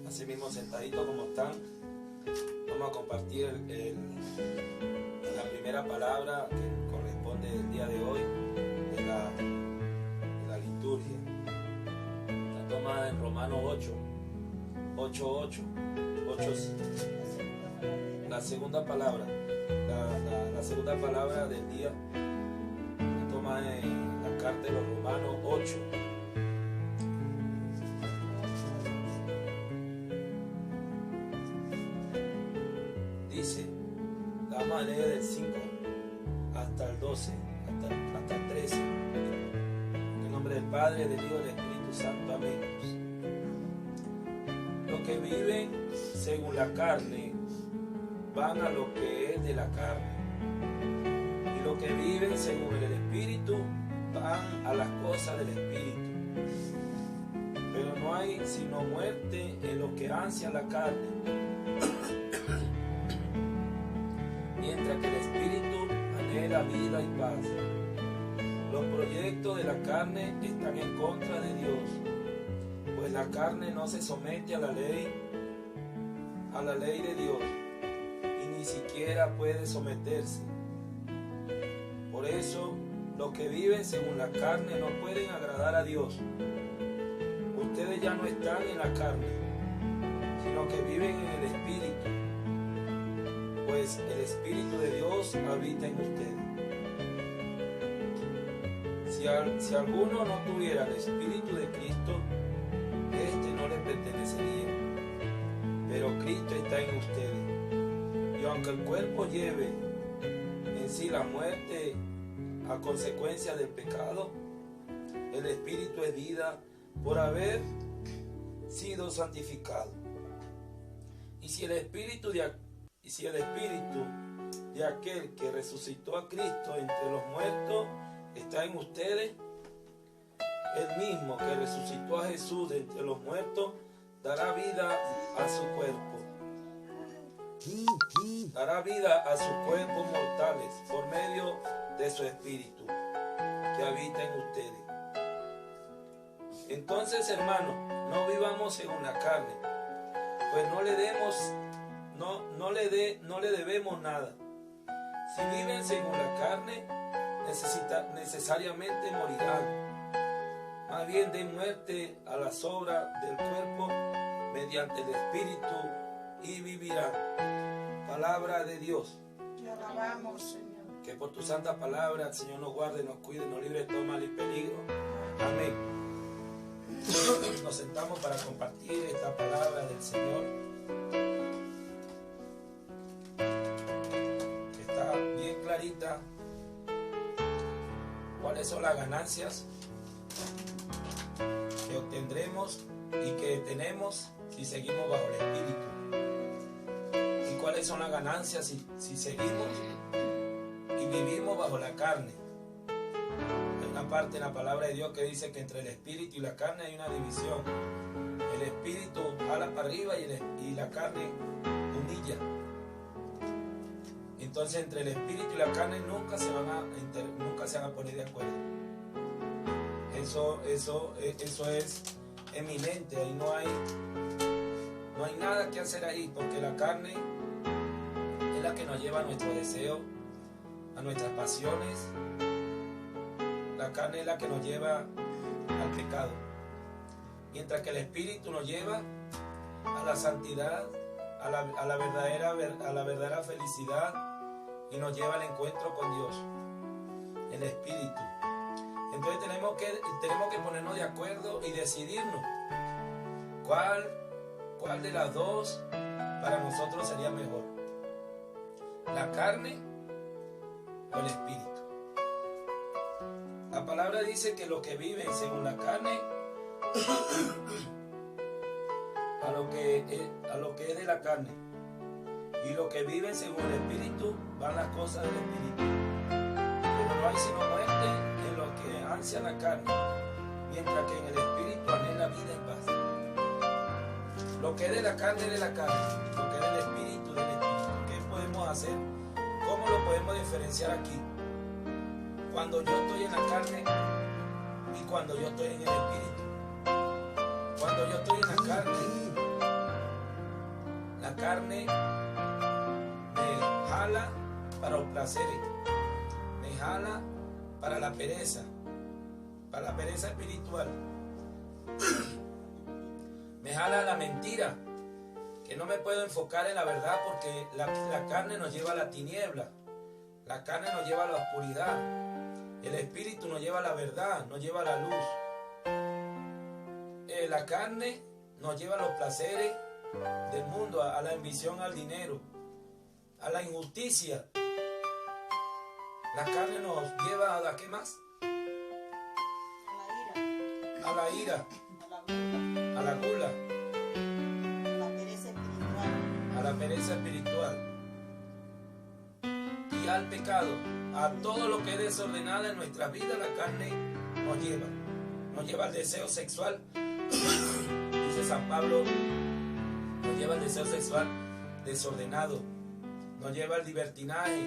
Así mismo, sentaditos como están, vamos a compartir la primera palabra que corresponde el día de hoy de la liturgia. Está tomada en Romanos 8. La segunda palabra, la segunda palabra del día está tomada en la carta de los Romanos 8. Dice, vamos a leer del 5 hasta el 12, hasta el 13. En el nombre del Padre, del Hijo y del Espíritu Santo. Amén. Los que viven según la carne van a lo que es de la carne, y los que viven según el Espíritu van a las cosas del Espíritu. Pero no hay sino muerte en los que ansian la carne, mientras que el Espíritu anhela vida y paz. Los proyectos de la carne están en contra de Dios, pues la carne no se somete a la ley de Dios, y ni siquiera puede someterse. Por eso, los que viven según la carne no pueden agradar a Dios. Ustedes ya no están en la carne, sino que viven en el Espíritu, pues el Espíritu de Dios habita en ustedes. Si alguno no tuviera el Espíritu de Cristo, este no le pertenecería. Pero Cristo está en ustedes. Y aunque el cuerpo lleve en sí la muerte a consecuencia del pecado, el Espíritu es vida por haber sido santificado. Y si el Espíritu de aquel que resucitó a Cristo entre los muertos está en ustedes, el mismo que resucitó a Jesús de entre los muertos dará vida a su cuerpo. Dará vida a sus cuerpos mortales por medio de su Espíritu que habita en ustedes. Entonces, hermanos, no vivamos según la carne, pues no le debemos nada. Si viven según la carne, necesariamente morirán. Más bien den muerte a las obras del cuerpo mediante el Espíritu y vivirán. Palabra de Dios. Te alabamos, Señor. Que por tu santa palabra el Señor nos guarde, nos cuide, nos libre de todo mal y peligro. Amén. Nos sentamos para compartir esta palabra del Señor. Está bien clarita. ¿Cuáles son las ganancias que obtendremos y que tenemos si seguimos bajo el Espíritu? ¿Y cuáles son las ganancias si seguimos y vivimos bajo la carne? Hay una parte en la palabra de Dios que dice que entre el Espíritu y la carne hay una división. El Espíritu jala para arriba y la carne humilla. Entonces, entre el Espíritu y la carne nunca se van a poner de acuerdo. Eso es eminente. Ahí no hay nada que hacer ahí, porque la carne es la que nos lleva a nuestro deseo, a nuestras pasiones. La carne es la que nos lleva al pecado, mientras que el Espíritu nos lleva a la santidad, a la verdadera felicidad, y nos lleva al encuentro con Dios, el Espíritu. Entonces tenemos que ponernos de acuerdo y decidirnos cuál de las dos para nosotros sería mejor, la carne o el Espíritu. La palabra dice que los que viven según la carne a lo que es de la carne, y los que viven según el Espíritu van las cosas del Espíritu. Pero no hay sino muerte en los que ansian la carne, mientras que en el Espíritu anhela vida y paz. Lo que es de la carne es de la carne, lo que es del Espíritu, del Espíritu. ¿Qué podemos hacer? ¿Cómo lo podemos diferenciar aquí? Cuando yo estoy en la carne, y cuando yo estoy en el espíritu. Cuando yo estoy en la carne me jala para los placeres, me jala para la pereza espiritual, me jala la mentira, que no me puedo enfocar en la verdad porque la carne nos lleva a la tiniebla, la carne nos lleva a la oscuridad, el espíritu nos lleva a la verdad, nos lleva a la luz. La carne nos lleva a los placeres del mundo, a la ambición al dinero, a la injusticia. La carne nos lleva a ¿qué más? A la ira, a la gula, a la pereza espiritual y al pecado, a todo lo que es desordenado en nuestra vida. La carne nos lleva al deseo sexual. Dice San Pablo, nos lleva al deseo sexual desordenado, nos lleva al libertinaje,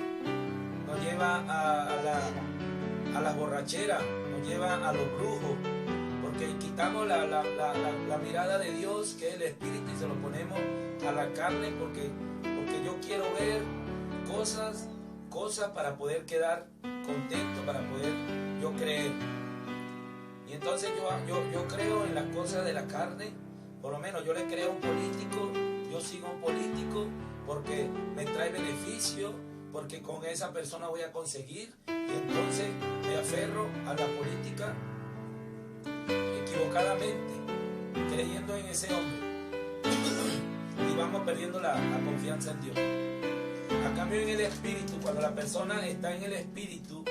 nos lleva a la borrachera, nos lleva a los brujos, porque quitamos la mirada de Dios, que es el espíritu, y se lo ponemos a la carne, porque yo quiero ver cosas para poder quedar contento, para poder yo creer. Y entonces yo creo en las cosas de la carne. Por lo menos yo le creo a un político, yo sigo a un político porque me trae beneficio, porque con esa persona voy a conseguir, y entonces me aferro a la política equivocadamente, creyendo en ese hombre, y vamos perdiendo la confianza en Dios. A cambio, en el espíritu, cuando la persona está en el espíritu,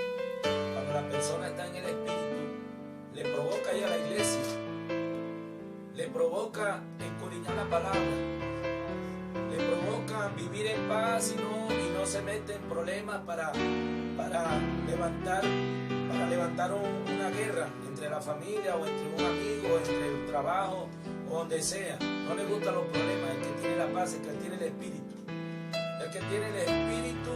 le provoca ir a la iglesia, le provoca escudriñar la palabra, le provoca vivir en paz y no se mete en problemas para levantar una guerra entre la familia o entre un amigo, entre el trabajo o donde sea. No le gustan los problemas. El que tiene la paz, el que tiene el espíritu. El que tiene el espíritu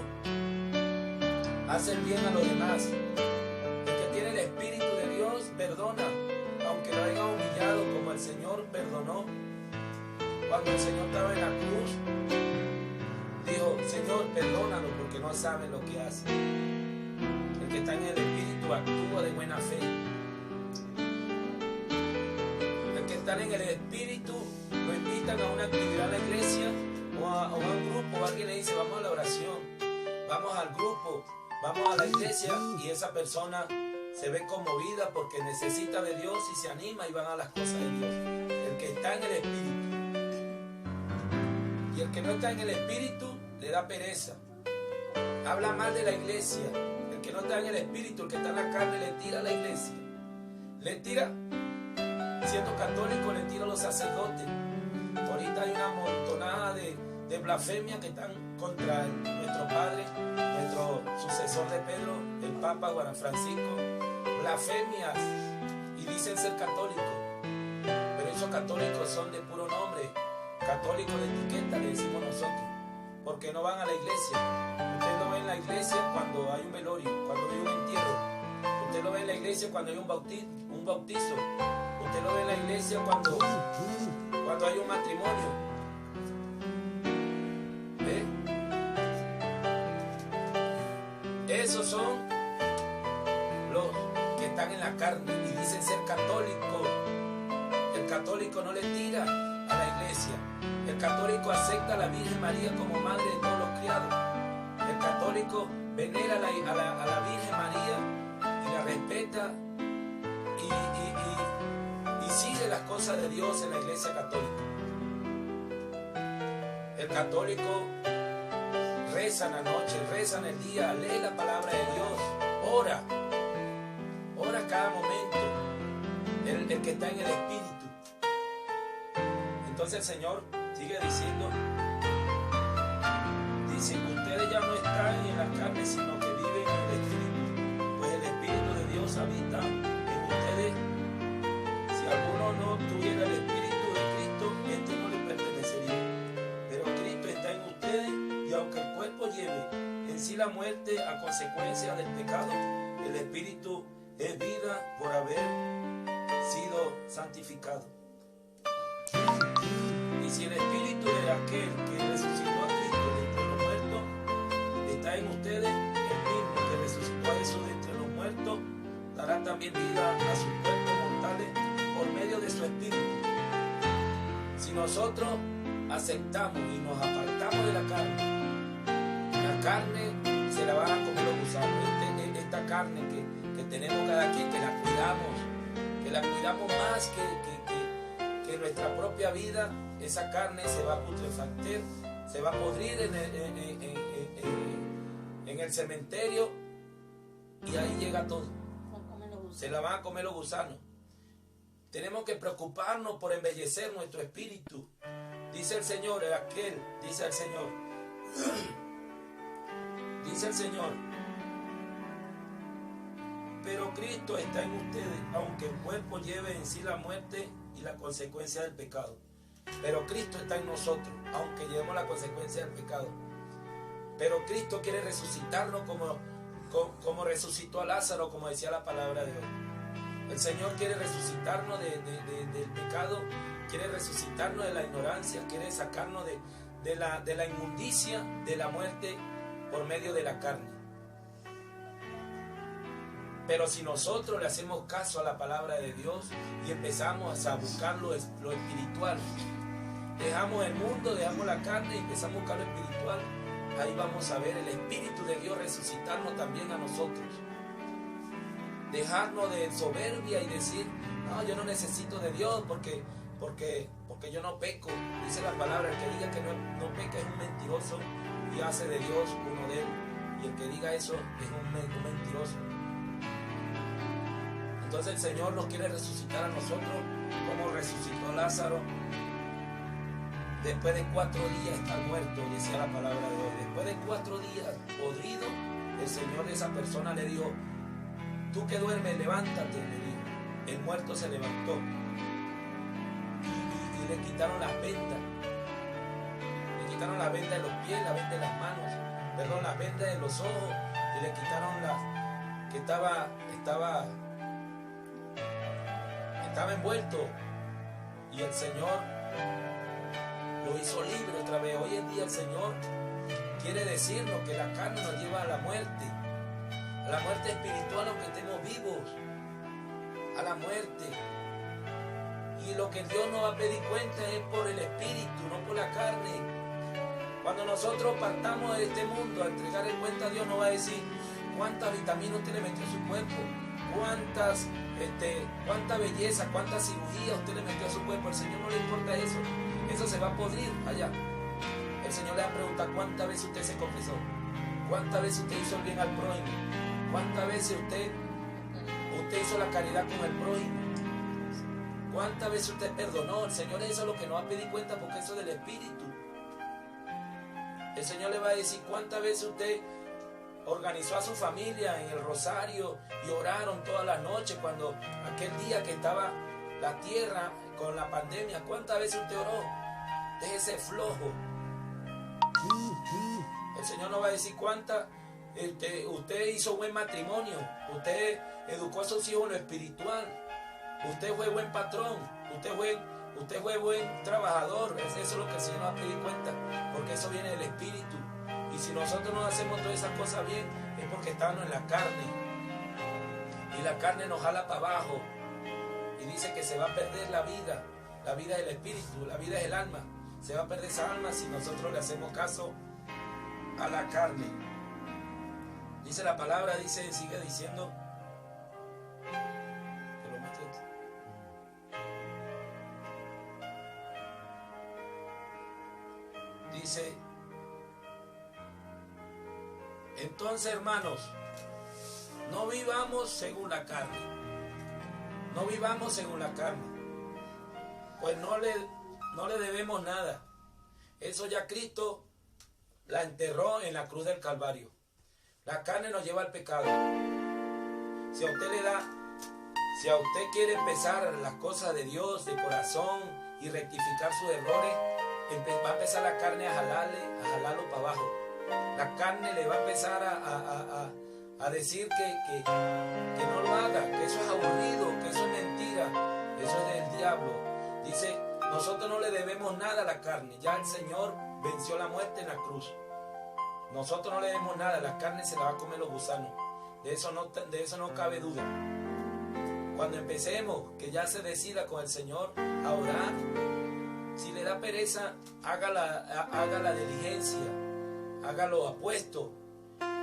hace el bien a los demás. El que tiene el espíritu de Dios perdona, aunque lo haya humillado, como el Señor perdonó. Cuando el Señor estaba en la cruz, dijo: Señor, perdónalo porque no saben lo que hacen. El que está en el espíritu actúa de buena fe. El que está en el espíritu lo invitan a una actividad en la iglesia o a un grupo, o alguien le dice: vamos a la oración, vamos al grupo, vamos a la iglesia, y esa persona se ve conmovida porque necesita de Dios y se anima y van a las cosas de Dios. El que está en el espíritu. Y el que no está en el espíritu le da pereza, habla mal de la iglesia. El que no está en el espíritu, el que está en la carne, le tira a la iglesia, le tira, siendo católico, le tira a los sacerdotes. Ahorita hay una montonada de blasfemia que están contra nuestro padre, nuestro sucesor de Pedro, el Papa Juan Francisco. Blasfemias, y dicen ser católicos, pero esos católicos son de puro nombre, católicos de etiqueta, le decimos nosotros, porque no van a la iglesia. Usted lo ve en la iglesia cuando hay un velorio, cuando hay un entierro. Usted lo ve en la iglesia cuando hay un bautizo. Usted lo ve en la iglesia cuando hay un matrimonio. ¿Ve? Esos son los que están en la carne y dicen ser católicos. El católico no le tira a la iglesia. El católico acepta a la Virgen María como madre de todos los criados. El católico venera a la Virgen María y la respeta y sigue las cosas de Dios en la iglesia católica. El católico reza en la noche, reza en el día, lee la palabra de Dios, ora cada momento. El que está en el espíritu. Entonces el Señor sigue diciendo, dice: ustedes ya no están en la carne, sino que viven en el espíritu, pues el espíritu de Dios habita en ustedes. Si alguno no tuviera el espíritu de Cristo, este no le pertenecería. Pero Cristo está en ustedes, y aunque el cuerpo lleve en sí la muerte a consecuencia del pecado, el espíritu es vida por haber sido santificado. Y si el espíritu de aquel que resucitó a Cristo de entre los muertos está en ustedes, el mismo que resucitó a Jesús de entre los muertos dará también vida a sus cuerpos mortales por medio de su espíritu. Si nosotros aceptamos y nos apartamos de la carne se la van a comer los gusanos. Esta carne que tenemos cada quien, que la cuidamos más que nuestra propia vida, esa carne se va a putrefacer, se va a podrir en el cementerio y ahí llega todo. Se la van a comer los gusanos. Tenemos que preocuparnos por embellecer nuestro espíritu. Dice el Señor, dice el Señor, pero Cristo está en ustedes, aunque el cuerpo lleve en sí la muerte y la consecuencia del pecado. Pero Cristo está en nosotros, aunque llevemos la consecuencia del pecado. Pero Cristo quiere resucitarnos como resucitó a Lázaro, como decía la palabra de hoy. El Señor quiere resucitarnos del pecado, quiere resucitarnos de la ignorancia, quiere sacarnos de la inmundicia, de la muerte por medio de la carne. Pero si nosotros le hacemos caso a la palabra de Dios y empezamos a buscar lo espiritual, dejamos el mundo, dejamos la carne y empezamos a buscar lo espiritual, ahí vamos a ver el Espíritu de Dios resucitarnos también a nosotros. Dejarnos de soberbia y decir, no, yo no necesito de Dios porque yo no peco. Dice la palabra, el que diga que no peca es un mentiroso y hace de Dios uno de él. Y el que diga eso es un mentiroso. Entonces el Señor nos quiere resucitar a nosotros como resucitó Lázaro. Después de 4 días estar muerto, decía la palabra de hoy. Después de 4 días podrido, el Señor de esa persona le dijo, tú que duermes, levántate, le dijo. El muerto se levantó y le quitaron las vendas. Le quitaron las vendas de los pies, las vendas de las manos, las vendas de los ojos, y le quitaron las que estaba envuelto, y el Señor lo hizo libre otra vez. Hoy en día el Señor quiere decirnos que la carne nos lleva a la muerte espiritual, aunque estemos vivos, a la muerte. Y lo que Dios nos va a pedir cuenta es por el espíritu, no por la carne. Cuando nosotros partamos de este mundo a entregar el cuenta a Dios, nos va a decir cuántas vitaminas usted le metió a su cuerpo, cuánta belleza, cuánta cirugía usted le metió a su cuerpo. Al Señor no le importa eso. Eso se va a podrir allá. El Señor le va a preguntar cuántas veces usted se confesó, cuántas veces usted hizo el bien al prójimo, cuántas veces usted hizo la caridad con el prójimo, cuántas veces usted perdonó. El Señor, eso es lo que nos va a pedir cuenta, porque eso es del Espíritu. El Señor le va a decir cuántas veces usted organizó a su familia en el rosario y oraron todas las noches, cuando aquel día que estaba la tierra con la pandemia, cuántas veces usted oró. Déjese flojo. El Señor nos va a decir cuántas usted hizo buen matrimonio, usted educó a sus hijos en lo espiritual, usted fue buen patrón, usted fue buen trabajador. Eso es lo que el Señor nos va a pedir cuenta, porque eso viene del Espíritu. Y si nosotros no hacemos todas esas cosas bien, es porque estamos en la carne, y la carne nos jala para abajo y dice que se va a perder la vida del Espíritu, la vida del alma. Se va a perder esa alma si nosotros le hacemos caso a la carne. Dice la palabra, sigue diciendo, te lo muestro. Dice, entonces, hermanos, no vivamos según la carne. No vivamos según la carne, pues no le debemos nada. Eso ya Cristo la enterró en la cruz del Calvario. La carne nos lleva al pecado. Si a usted quiere empezar las cosas de Dios de corazón y rectificar sus errores, va a empezar la carne a jalarlo para abajo. La carne le va a empezar a decir que no lo haga, demos nada a la carne. Ya el Señor venció la muerte en la cruz. Nosotros no le demos nada, la carne se la va a comer los gusanos. De eso no cabe duda. Cuando empecemos, que ya se decida con el Señor a orar. Si le da pereza, haga la diligencia, hágalo apuesto.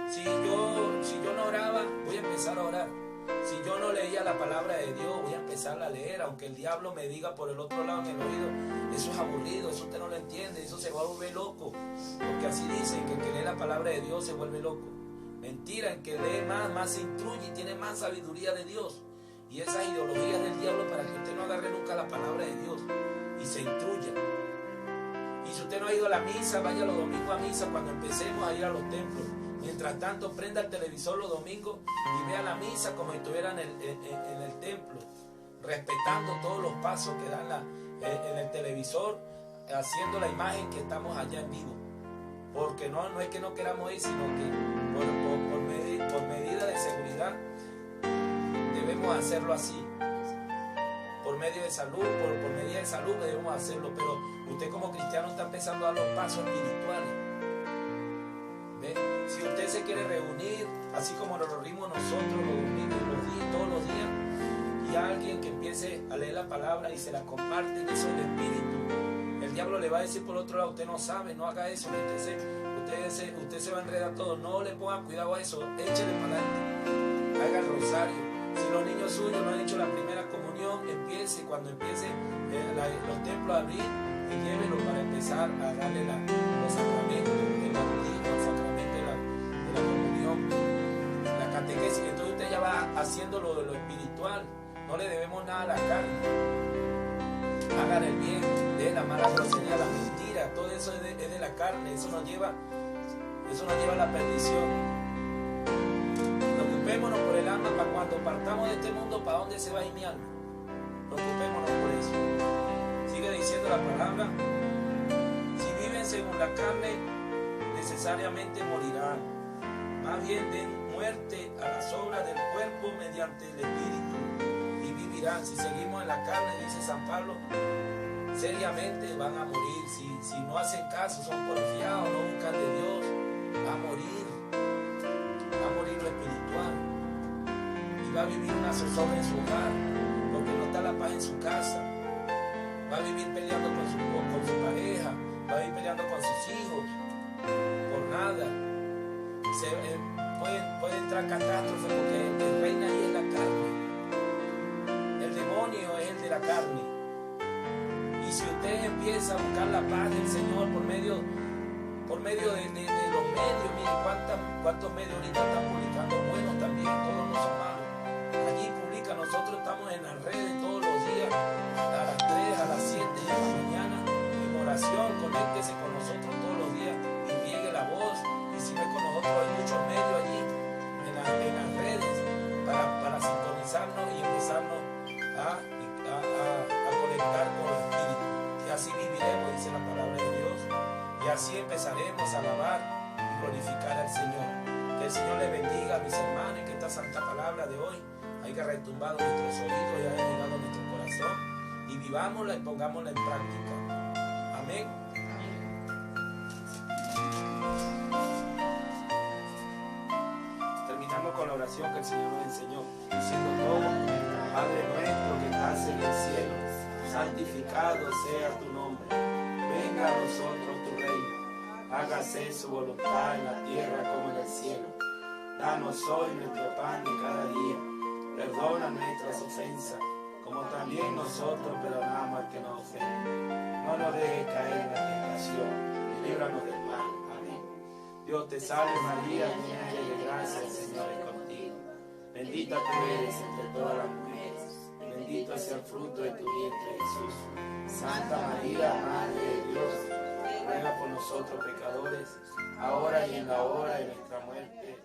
Si yo no oraba, voy a empezar a orar. Si yo no leía la palabra de Dios, voy a empezar a leer, aunque el diablo me diga por el otro lado en el oído, eso es aburrido, eso usted no lo entiende, eso se va a volver loco. Porque así dicen, que el que lee la palabra de Dios se vuelve loco. Mentira, el que lee más se instruye y tiene más sabiduría de Dios. Y esas ideologías del diablo para que usted no agarre nunca la palabra de Dios y se instruya. Y si usted no ha ido a la misa, vaya los domingos a misa cuando empecemos a ir a los templos. Mientras tanto, prenda el televisor los domingos y vea la misa como si estuviera en el templo, respetando todos los pasos que dan en el televisor, haciendo la imagen que estamos allá en vivo. Porque no es que no queramos ir, sino que por medida de seguridad debemos hacerlo así. Por medio de salud, por medida de salud debemos hacerlo, pero usted como cristiano está empezando a dar los pasos espirituales. ¿Ve? Si usted se quiere reunir, así como nos reunimos nosotros los domingos, todos los días, y alguien que empiece a leer la palabra y se la comparte, eso es el Espíritu. El diablo le va a decir por otro lado, usted no sabe, no haga eso, usted se va a enredar todo, no le ponga cuidado a eso, échele para adelante, haga el rosario. Si los niños suyos no han hecho la primera comunión, cuando empiece los templos a abrir, y llévenlo para empezar a darle los sacramentos, el bautismo, el sacramento de la comunión, la catequesis. Entonces usted ya va haciendo lo espiritual, no le debemos nada a la carne. Hagan el bien, de la mala grosería, la mentira, todo eso es de la carne, eso nos lleva a la perdición. Preocupémonos por el alma para cuando partamos de este mundo, ¿para dónde se va a ir mi alma? Preocupémonos por eso. Sigue diciendo la palabra, si viven según la carne, necesariamente morirán. Más bien den muerte a las obras del cuerpo mediante el Espíritu y vivirán. Si seguimos en la carne, dice San Pablo, seriamente van a morir. Si no hacen caso, son porfiados, no buscan de Dios, va a morir lo espiritual. Y va a vivir una zozobra en su hogar, porque no está la paz en su casa. Va a vivir peleando con su pareja, va a vivir peleando con sus hijos, por nada. Puede entrar catástrofe porque el que reina ahí es la carne. El demonio es el de la carne. Y si usted empieza a buscar la paz del Señor por medio de los medios, mire cuántos medios ahorita están publicando, buenos también, todos no son malos. Allí publica, nosotros estamos en las redes todos los días, a las 3, a las 7 de la mañana, en oración, conéctese con nosotros todos los días y riegue la voz. Y si no es con nosotros, hay muchos medios allí en las redes para sintonizarnos y empezarnos a conectar con el Espíritu. Y así viviremos, dice la palabra de Dios. Y así empezaremos a alabar y glorificar al Señor. Que el Señor les bendiga, mis hermanos, y que esta santa palabra de hoy haya retumbado en nuestros oídos y haya llegado a nuestro corazón. Y vivámosla y pongámosla en práctica. Amén. Terminamos con la oración que el Señor nos enseñó, diciendo todo: Padre nuestro que estás en el cielo, santificado sea tu nombre. Venga a nosotros tu reino, hágase su voluntad en la tierra como en el cielo. Danos hoy nuestro pan de cada día, perdona nuestras ofensas, como también nosotros perdonamos al que nos ofende. No nos dejes caer en la tentación y líbranos del mal. Amén. Dios te salve María, llena eres de gracia, el Señor es contigo. Bendita tú eres entre todas las mujeres, y bendito es el fruto de tu vientre Jesús. Santa María, Madre de Dios, ruega por nosotros pecadores, ahora y en la hora de nuestra muerte.